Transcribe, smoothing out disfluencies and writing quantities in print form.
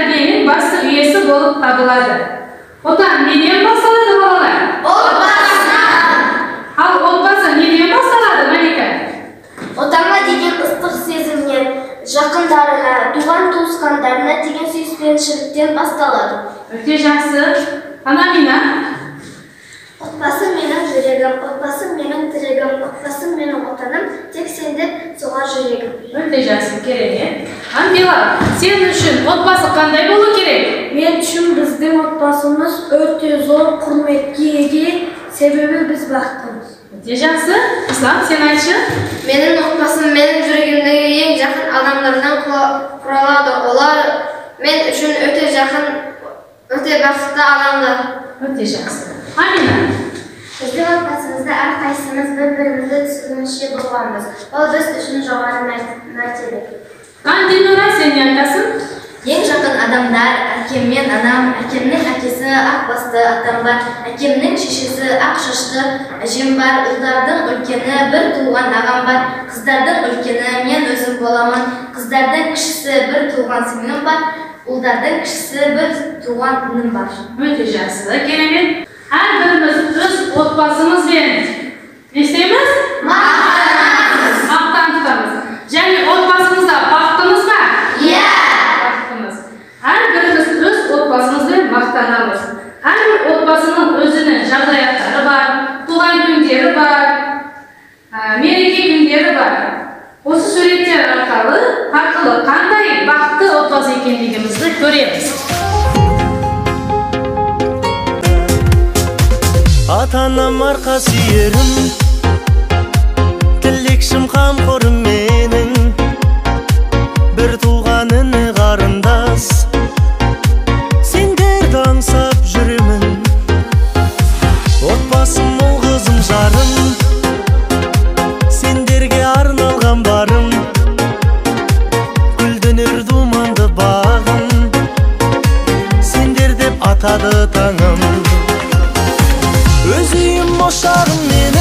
tarbiyinin başlı üyesi bolup tabıladı. Otan neden başladı balalar? Отбасынан. Al отбасы neden başladı Malika? Отанға деген ыстық сезімнен, жақындарына, туған-туысқандарына деген сүйіспеншіліктен басталады. Öte жақсы. Анамина. Отбасы менің жүрегім, отбасы менің тірегім, отбасы менің отаным, тек сенде соғар жүрегім. Öte жақсы керек. Амбила, сен үшін отбасы қандай болу керек? Мен үшін біздің отбасымыз өте зор құрметке ие, себебі біз бақыттымыз. Öte жақсы. Ислам, сен айтшы. Менің отбасым менің жүрегімдегі ең жақын адамдардан құралады. Олар мен үшін өте жақын, өте бақытты адамдар. Öte жақсы. Амина. Біздің отбасымызда әрқайсымыз бір-бірімізді түсінуші болғанбыз. Ол біз үшін жоғары мәртебе. Динура, сен не айтасың? Ең жақын адамдар әкем мен анам, әкемнің әкесі ақ басты атам бар, әкемнің шешесі ақ шашты әжем бар, ұлдардың үлкені бір туған ағам бар, қыздардың үлкені мен өзім боламын, қыздардың кішісі бір туған сіңлім бар, ұлдардың кішісі бір туған інім бар. Öte жақсы. Керемет. Her birimiz öz otbasımızбен ne isteyimiz? Мақтанамыз. Maqtan tutamiz. Және otbasımızda baqtımız mı? Иә. Baqtımız. Her birimiz öz otbasımızбен maqtanamız. Her bir otbasının özünün жағдаяттары бар, туған күндері бар, мереке күндері бар. Осы суреттер арқылы қандай бақытты отбасы екендігімізді көреміз. Ата-анам арқа сүйерім, тілекшім қамқорым менің, бір туған іні қарындас, сендерді аңсап жүремін. Отбасым ол қызым жарым, сендерге арналған барым, гүлденер думанды бағым, сендер деп атады таңым. Өз үйім ошағым мен